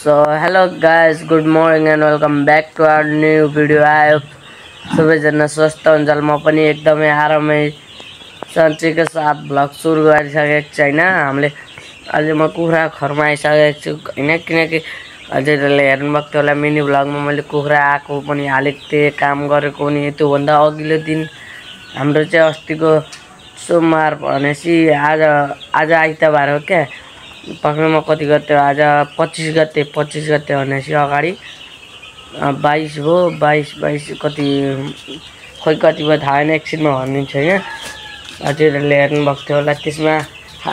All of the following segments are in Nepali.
So hello guys, good morning and welcome back to our new video. I hope सबैजना स्वस्थ हुनुहुन्छ। म पनि एकदमै आरामै सन्चैको साथ भ्लग सुरु गरिसकेको छु हैन। हामीले अहिले म कुखुरा घरमा आइसकेको छु हैन, किनकि हजुरहरूले हेर्नुभएको थियो होला मिनी भ्लगमा मैले कुखुरा आएको पनि हालेको थिएँ, काम गरेको पनि। त्योभन्दा अघिल्लो दिन हाम्रो चाहिँ अस्तिको सोमबार भनेपछि आज आइतबार हो क्या। पक्रिनमा कति गते आज 25 गते भनेपछि अगाडि 22 हो। 22 कति खोइ कति भयो थाहा छैन, एकछिनमा भनिदिन्छु हैन। हजुरहरूले हेर्नुभएको थियो होला। त्यसमा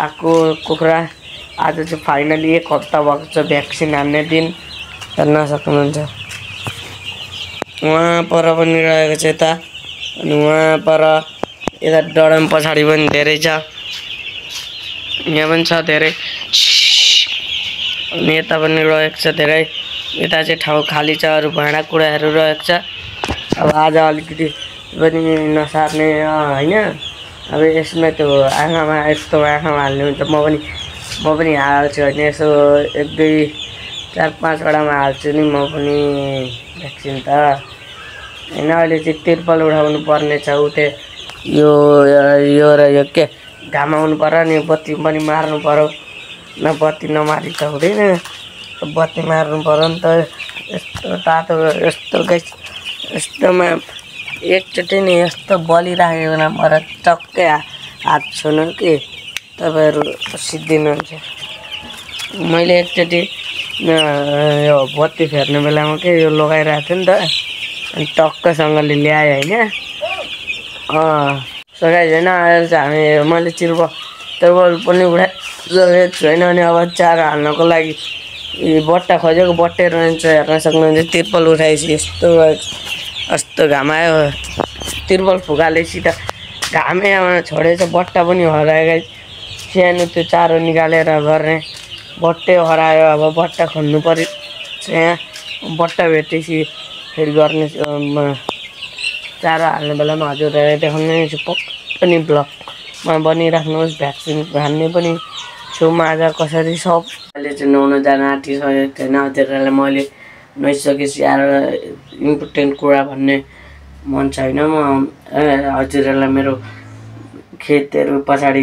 आएको कुखुरा आज चाहिँ फाइनली 1 हप्ता भएको छ भ्याक्सिन हान्ने दिन। हेर्न सक्नुहुन्छ वहाँ पर पनि रहेको छ यता, अनि वहाँ पर यता डरम पछाडि पनि धेरै छ, यहाँ पनि छ धेरै, अनि यता पनि रहेको छ धेरै। यता चाहिँ ठाउँ खाली छ, अरू भाँडाकुँडाहरू रहेको छ। अब आज अलिकति पनि नसार्ने हैन। अब यसमा त्यो आँखामा यस्तो आँखामा हाल्ने हुन्छ, म पनि हाल्छु हैन। यसो 1 2 4 5 वटामा हाल्छु नि म पनि भ्याक्सिन त हैन। अहिले चाहिँ तिर्पल उठाउनु पर्ने छ। उते यो र यो के घाम आउनु पर्यो नि, बत्ती पनि मार्नु पर्यो। न बत्ती नमारी त हुँदैन, बत्ती मार्नु पर्यो नि त। यस्तो तातो यस्तो यस्तोमा एकचोटि नि यस्तो बलिराखेको नम्बर टक्कै हात छुनु कि तपाईँहरू सिद्धिनुहुन्छ। मैले एकचोटि यो बत्ती फेर्ने बेलामा के यो लगाइरहेको थियो नि त, अनि टक्कसँगले ल्याएँ हैन। सगाइ छैन। अहिले चाहिँ मैले तिर्पल पनि उठाइसकेको छु हैन। अनि अब चारो हाल्नको लागि बट्टा खोजेको बट्टे रहन्छ। हेर्न सक्नुहुन्छ तिर्पल उठाएपछि यस्तो घाम आयो। तिर्पल फुकालेपछि त घामै आउन छोडेछ, बट्टा पनि हरायो। सानो त्यो चारो निकालेर गर्ने बट्टै हरायो। अब बट्टा खन्नु पर्यो यहाँ। बट्टा भेटेपछि फेरि गर्ने चारो हाल्ने बेलामा हजुरलाई देखाउने छु। पनि ब्लगमा बनिराख्नुहोस्। भ्याक्सिन हान्ने पनि छु म आज कसरी सब। अहिले चाहिँ नुहाउन जान आँटिसकेको थिएन। हजुरहरूलाई मैले नुहाइसकेपछि इम्पोर्टेन्ट कुरा भन्ने मन छैन। म हजुरहरूलाई मेरो खेतहरू पछाडि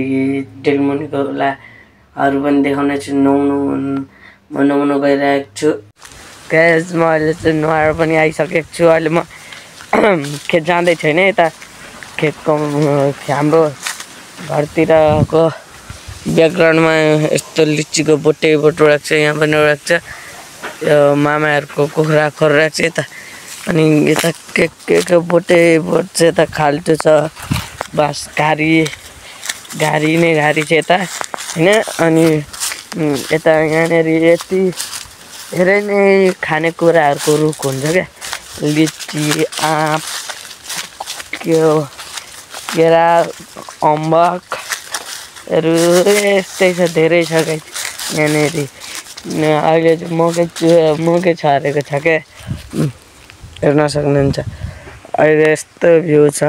डेलमुनिको लाहरू पनि देखाउने छु। म नुहाउनु गइरहेको छु गाइस। म अहिले चाहिँ नुहाएर पनि आइसकेको छु। अहिले म खेत जाँदै छैन। यता खेतको हाम्रो घरतिरको ब्याकग्राउन्डमा यस्तो लिचीको बोटै राख्छ, यहाँ पनि राख्छ। यो मामाहरूको कुखुरा खोरिरहेको छ यता, अनि यता के बोट चाहिँ यता खाल्टो छ, बास घारी नै घारी छ यता हैन। अनि यता यहाँनिर यति धेरै नै खानेकुराहरूको रुख हुन्छ क्या। लिची, आँप, केरा, अम्बकहरू यस्तै छ, धेरै छ गाइस यहाँनिर। अहिले चाहिँ मकै छरेको छ क्या, हेर्न सक्नुहुन्छ। अहिले यस्तो भ्यू छ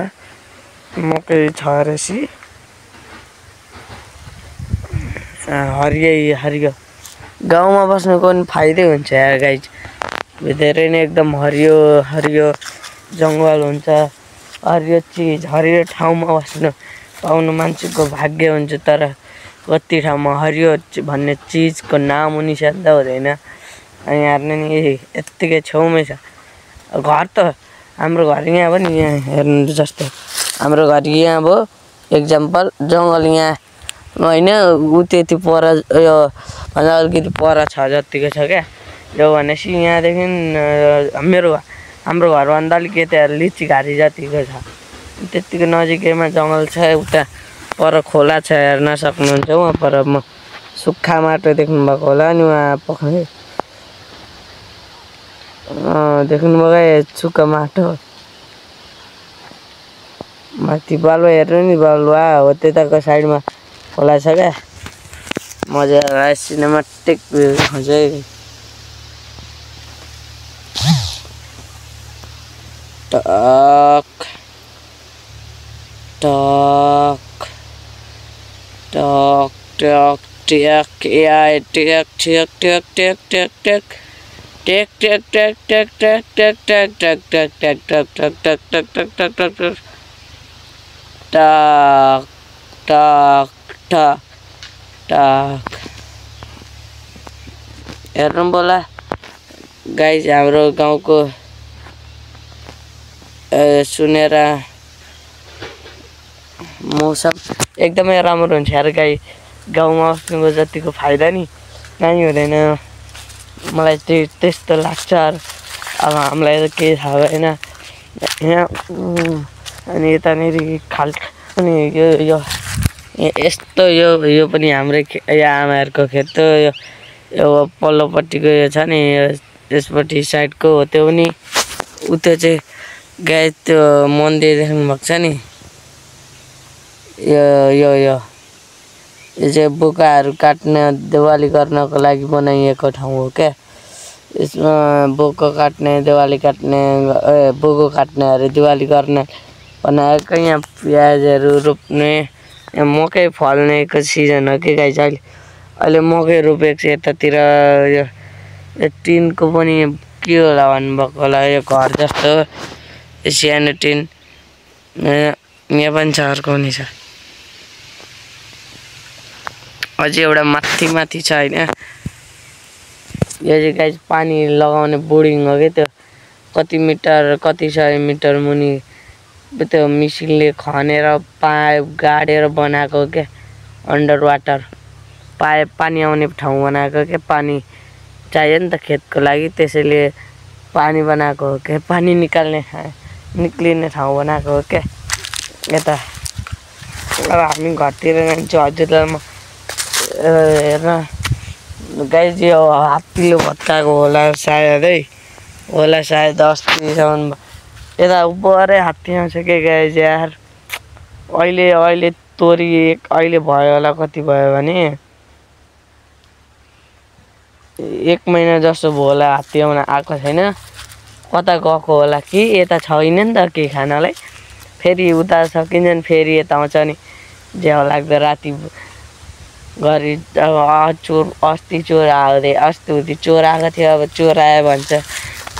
मकै छरेपछि, हरियो। गाउँमा बस्नुको पनि फाइदै हुन्छ यार गाइस। धेरै नै एकदम हरियो जङ्गल हुन्छ, हरियो चिज, हरियो ठाउँमा बस्नु पाउनु मान्छेको भाग्य हुन्छ। तर कति ठाउँमा हरियो भन्ने चिजको नाम पनि स्याहार्दा हुँदैन। अनि हेर्नु नि यत्तिकै छेउमै छ घर त। हाम्रो घर यहाँ पनि यहाँ हेर्नु जस्तो हाम्रो घर यहाँ भयो एक्जाम्पल। जङ्गल यहाँ होइन, ऊ त्यति पर यो भन्दा अलिकति पर छ जतिको छ क्या। यो भनेपछि यहाँदेखि हाम्रो घरभन्दा अलिक यता लिची घारी जतिको छ, त्यत्तिको नजिकैमा जङ्गल छ। उता पर खोला छ, हेर्न सक्नुहुन्छ। उहाँ पर म सुक्खा माटो देख्नुभएको होला नि, उहाँ पक्कै देख्नुभयो सुक्खा माटो। माथि बालुवा हेर्नु नि, बालुवा हो त्यताको साइडमा खोला छ क्या। मजा सिनेमेटिक भ्यू हुन्छ। टक टक टक टक टक टक टक टक टक टक टक टेक टेक टेक टेक टेक टेक टेक टेक टेक टेक टेक टेक टेक टेक टेक टेक टेक टेक टक टक टक टक हेर्नु बोला गाइज हाम्रो गाउँको सुनेर मौसम एकदमै राम्रो हुन्छ यार गाई गाउँमा बस्नुको जतिको फाइदा नि कहीँ हुँदैन मलाई त्यस्तो लाग्छ अब हामीलाई त केही थाहा भएन यहाँ अनि यतानिर अनि यो यस्तो यो पनि हाम्रै आमाहरूको खेत हो यो पल्लोपट्टिको यो छ नि यसपट्टि साइडको हो त्यो पनि त्यो चाहिँ गाई त्यो मन्दिर देख्नु भएको छ नि यो चाहिँ बोकाहरू काट्ने दिवाली गर्नको लागि बनाइएको ठाउँ हो क्या यसमा बोको काट्ने दिवाली काट्ने बोको काट्नेहरू दिवाली गर्ने बनाएको यहाँ प्याजहरू रोप्ने यहाँ मकै फल्नेको सिजन हो कि गाई चाहिँ अहिले मकै रोपेको छ यतातिर यो टिनको पनि के होला भन्नुभएको होला यो घर जस्तो सानो टिन यहाँ पनि छ अर्को पनि छ अझै एउटा माथि छ होइन यो चाहिँ गाई पानी लगाउने बोर्डिङ हो क्या त्यो कति मिटर कति 100 मिटर मुनि त्यो मिसिनले खनेर पाइप गाडेर बनाएको क्या अन्डर वाटर पाइप पानी आउने ठाउँ बनाएको क्या पानी चाहियो नि त खेतको लागि त्यसैले पानी बनाएको हो क्या पानी निक्लिने ठाउँ बनाएको हो क्या यता अब हामी घरतिर जान्छौँ हजुरलाई हेर्न गाई यो हात्तीले भत्काएको होला सायद अस्तिसम्म यता उपरै हात्ती आउँछ के गाई यार अहिले तोरी अहिले भयो होला कति भयो भने 1 महिना जस्तो भयो होला हात्ती आउन आएको छैन कता गएको होला कि यता छैन नि त के खानालाई फेरि उता सकिन्छन् फेरि यता आउँछ नि ज्याउ लाग्दो राति गरी अब अस्ति चोर आयो अस्ति चोर आएको थियो अब चोर आयो भन्छ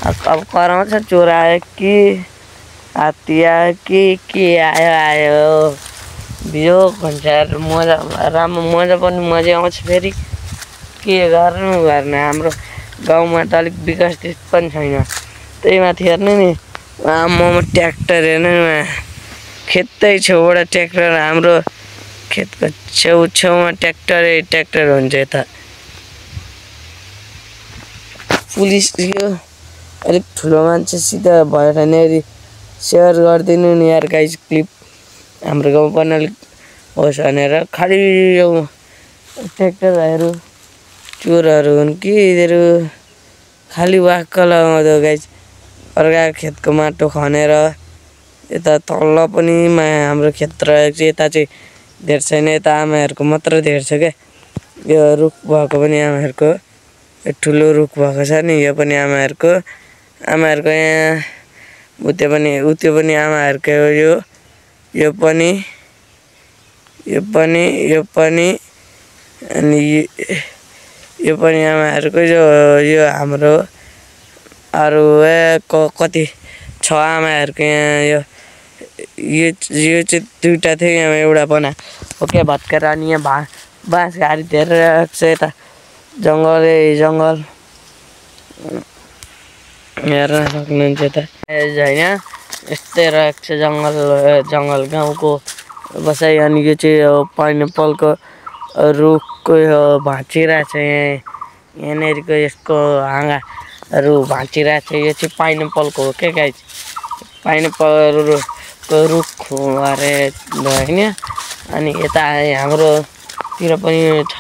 अब कराउँछ चोर आयो कि हात्ती आयो कि आयो बियो भन्छ मजा राम्रो मजा पनि मजा आउँछ फेरि के गर्नु हाम्रो गाउँमा त अलिक विकसित पनि छैन त्यही माथि हेर्नु नि आम्मामा ट्र्याक्टर हेर्नु नि खेतै छेउबाट ट्र्याक्टर हाम्रो खेतको छेउमा ट्र्याक्टर हुन्छ यता पुलिस यो अलिक ठुलो मान्छेसित भयो भने सेयर गरिदिनु नि यार गाइज क्लिप हाम्रो गाउँ पनि अलिक होस् भनेर खालि यो ट्र्याक्टरहरू चोरहरू हुन् कि यिनीहरू खालि वाक्क लगाउँदो गाइज अर्काको खेतको माटो खनेर यता तल पनि हाम्रो खेत रहेको छ यता चाहिँ धेर छैन यता आमाहरूको मात्र धेर छ क्या यो रुख भएको पनि आमाहरूको ठुलो रुख भएको छ नि यो पनि आमाहरूको यहाँ उत्यो पनि आमाहरूकै हो यो पनि अनि यो पनि आमाहरूको यो हाम्रो अरू कति छ आमाहरूको यहाँ यो चाहिँ दुईवटा थियो यहाँ एउटा बना ओके भत्केर अनि यहाँ बाँस घारी धेरै रहेको छ यता जङ्गल हेर्न सक्नुहुन्छ यता होइन यस्तै रहेको छ जङ्गल गाउँको बसाइ अनि यो चाहिँ पाइनएप्पलको रुखको यो भाँचिरहेको छ यहाँनिरको यसको हाँगाहरू भाँचिरहेको छ यो चाहिँ पाइनएप्पलको हो क्या गाइज पाइनएप्पलको रुख अरे होइन अनि यता हाम्रोतिर पनि छ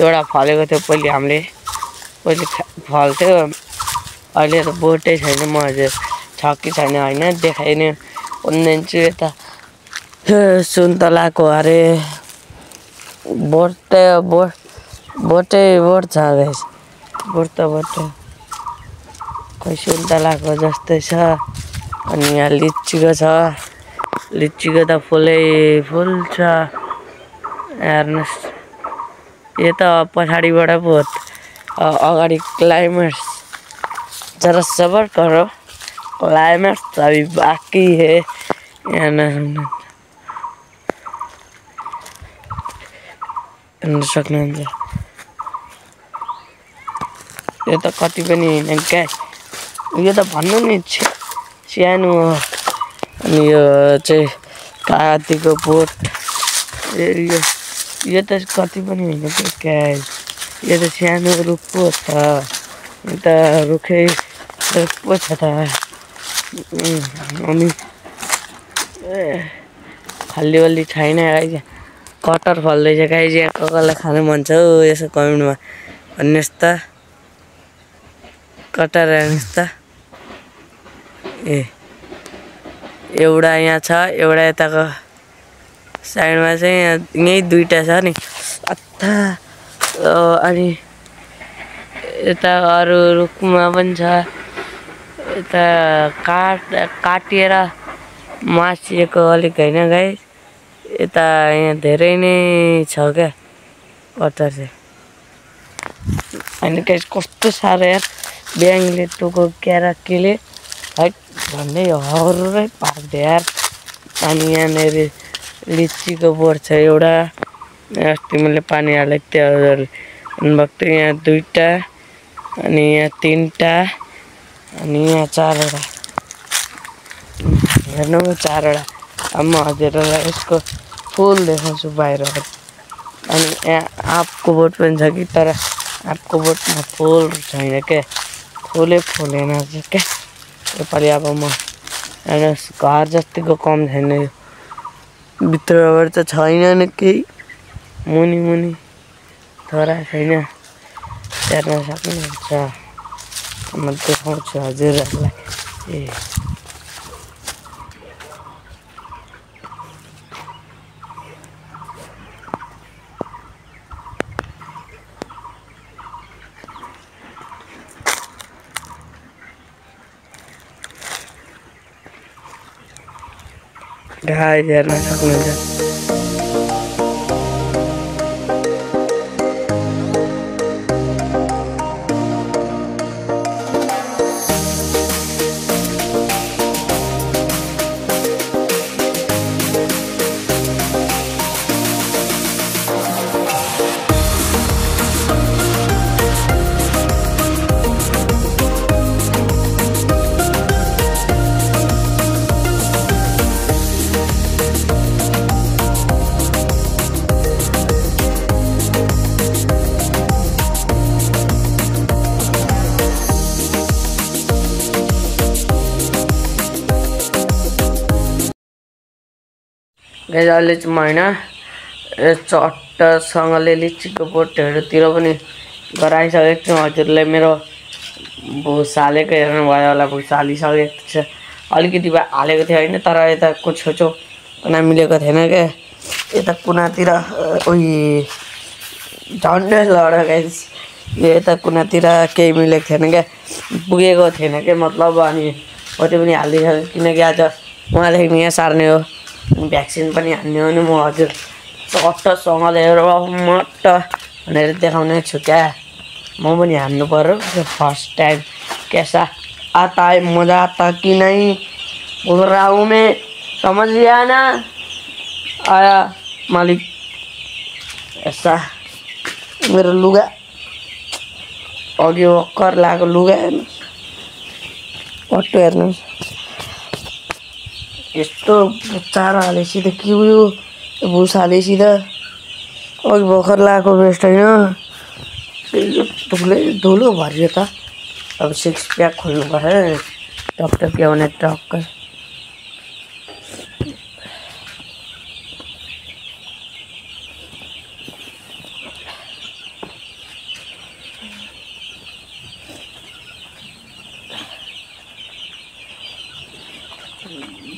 एउटा फलेको थियो पहिले फल्थ्यो अहिले त बोटै छैन म अझै छ कि छैन होइन देखाइने भन्दैछु यता सुन्तलाको अरे बोट छ गाइस बोट खै सुन्तलाको जस्तै छ अनि यहाँ लिचीको छ लिचीको त फुल छ हेर्नुहोस् यो त पछाडिबाट पो अगाडि क्लाइमेक्स जरा सबर करो, क्लाइमैक्स अभी बाकी है। हेर्न सक्नुहुन्छ। यो त कति पनि होइन क्या, यो त भन्नु नि सानो हो। अनि यो चाहिँ कातीको बोट, यो त कति पनि होइन क्या, यो त सानो रुख पो छ, यो त रुखै रुख पो छ त। अनि हल्ली छैन गाइज, कटर फल्दैछ गाइज। यहाँ कसलाई खानु मन छ हौ यसो कमेन्टमा भन्नुहोस् त, कटर हेर्नुहोस् त। एउटा यहाँ छ, एउटा यताको साइडमा चाहिँ यहीँ दुईटा छ नि अत्था। अनि यता अरू रुखमा पनि छ, यता काटिएर मासिएको अलिक होइन गाइस। यता यहाँ धेरै नै छ क्या कटर चाहिँ। होइन गाइस कस्तो साह्रो यार, ब्याङले टोको क्याराकीले है भन्दै हर्रै पार्दै यार। अनि यहाँनिर लिचीको बोट छ एउटा, अस्ति मैले पानी हालेको थिएँ हजुरले भन्नुभएको थियो। यहाँ दुईटा, अनि यहाँ तिनवटा, अनि यहाँ चारवटा, हेर्नु चारवटा। अब म हजुरलाई यसको फुल देखाउँछु बाहिर। अनि यहाँ आँपको बोट पनि छ कि, तर आँपको बोटमा फुल छैन क्या, फुलै फुलेन क्या योपालि। अब म हेर्नुहोस् घर जतिको कम छैन यो, भित्रबाट त छैन नि केही, मुनि थोरा छैन, हेर्न सक्नुहुन्छ। म देखाउँछु हजुरहरूलाई। गाइस हेर्न सक्नुहुन्छ। गाइस अहिले चाहिँ म होइन चट्टसँगले लिचीको बोटहरूतिर पनि गराइसकेको छु। हजुरले मेरो भुस हालेको हेर्नुभयो होला, भुस हालिसकेको छ। अलिकति भए हालेको थियो होइन, तर यताको छेउछेउ कुना मिलेको थिएन क्या, यता कुनातिर उही झन्डै लड गाइस। यो यता कुनातिर केही मिलेको थिएन क्या, पुगेको थिएन क्या मतलब। अनि हो त्यो पनि हालिदिइसक्यो, किनकि आज उहाँदेखि यहाँ सार्ने हो, भ्याक्सिन पनि हान्ने हो। नि म हजुर चट्टसँगले मट्ट भनेर देखाउने छु क्या, म पनि हान्नु पर्यो फर्स्ट टाइम। कैसा आता है मजा आता कि नहीं बोल रहा हूँ मैं, समझ लिया ना आया मालिक। ऐसा मेरो लुगा अघि भर्खर लगाएको लुगा हेर्नुहोस्, पट्टो हेर्नुहोस्, यस्तो चारो हालेपछि त के उयो भुस हालेपछि त अघि भर्खर लगाएको बेस्ट होइन, धुलो भरियो त। अब सिक्स प्याक खोल्नु पर्यो टक्क के आउने टक्क।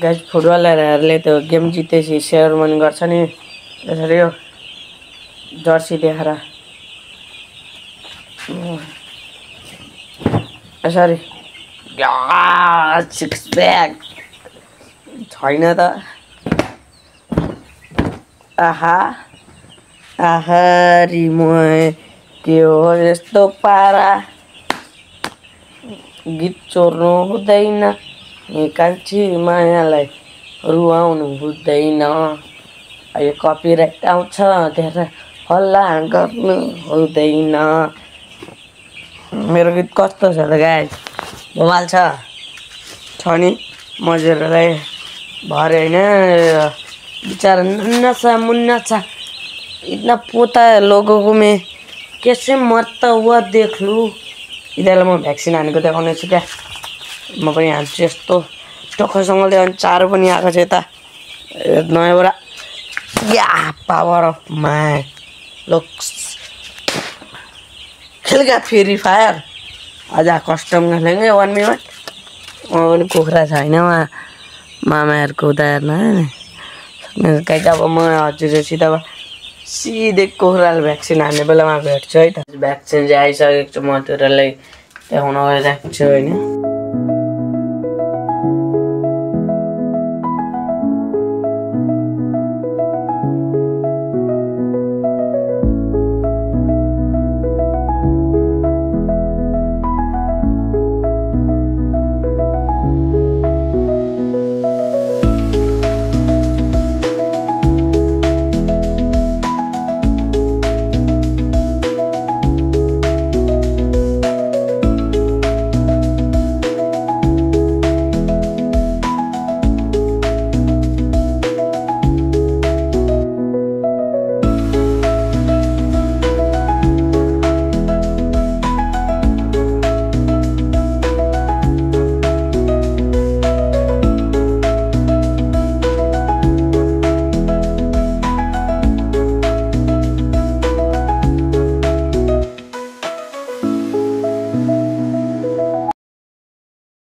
गाइस फुटबलरहरूले त्यो गेम जितेपछि सेयरमनी गर्छ नि, त्यसरी यो जर्सी देखाएर यसरी सिक्स प्याक छैन त। आहा आहा रिमोय के हो यस्तो पारा, गीत चोर्नु हुँदैन, कान्छी मायालाई रुवाउनु हुँदैन। यो कपिराइट आउँछ धेरै हल्ला गर्नु हुँदैन। मेरो गीत कस्तो छ त गाइस? मोबाइल छ नि मजेरलाई भरे होइन। बेचारा नन्ना सा मुन्ना सा इतना पोता है लोगों को मैं कैसे मरता हुआ देख लूँ। यिनीहरूलाई म भ्याक्सिन हानेको देखाउने छु क्या। म पनि हान्छु यस्तो टक्कसँगले। अनि चारो पनि आएको छ यता नयाँबाट। या पावर अफ माई लुक्स खेल गया फ्री फायर। आज कस्टम खेलेंगे 1v1। वहाँ पनि कुखुरा छैन वहाँ मामाहरूको उता हेर्न कहीँ। अब म हजुरसित सिधै कुखुराले भ्याक्सिन हान्ने बेलामा भेट्छु है त। भ्याक्सिन चाहिँ आइसकेको छु, म तिनीहरूलाई देखाउन गइरहेको छु होइन।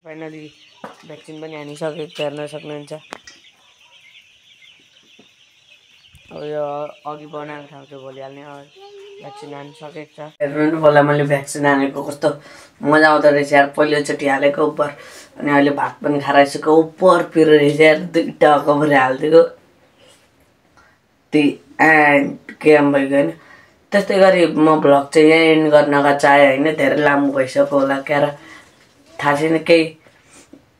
फाइनली भ्याक्सिन पनि हानिसकेको हेर्न सक्नुहुन्छ। अब यो अघि बनाएको ठाउँ चाहिँ भोलिहाल्ने भ्याक्सिन हानिसकेको छ। हेर्नु न पहिला मैले भ्याक्सिन हानेको कस्तो मजा आउँदो रहेछ यार। पहिलोचोटि हालेको उपर, अनि अहिले भात पनि खाइसकेको उपर पिरो रहेछ यार। 2टा कभर हालिदिएको त्यही एन्ड गेम भइगयो होइन। त्यस्तै गरी म भ्लग चाहिँ यहीँ एन्ड गर्नका चाहेँ होइन। धेरै लामो भइसक्यो होला क्या र थाहा छैन केही।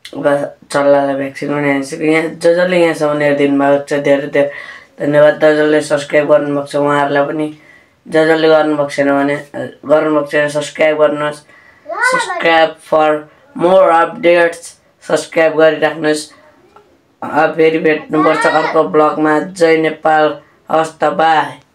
अब चल्लालाई भ्याक्सिन पनि हानिसक्यो। यहाँ जसले यहाँसम्म हेरिदिनु भएको छ धेरै धेरै धन्यवाद। जसले सब्सक्राइब गर्नुभएको छ उहाँहरूलाई पनि, जसले गर्नुभएको छैन भने गर्नुभएको छैन सब्सक्राइब गर्नुहोस्। Subscribe for more updates subscribe गरिराख्नुहोस्। फेरि भेट्नुपर्छ अर्को ब्लगमा। जय नेपाल। हवस् त बाई।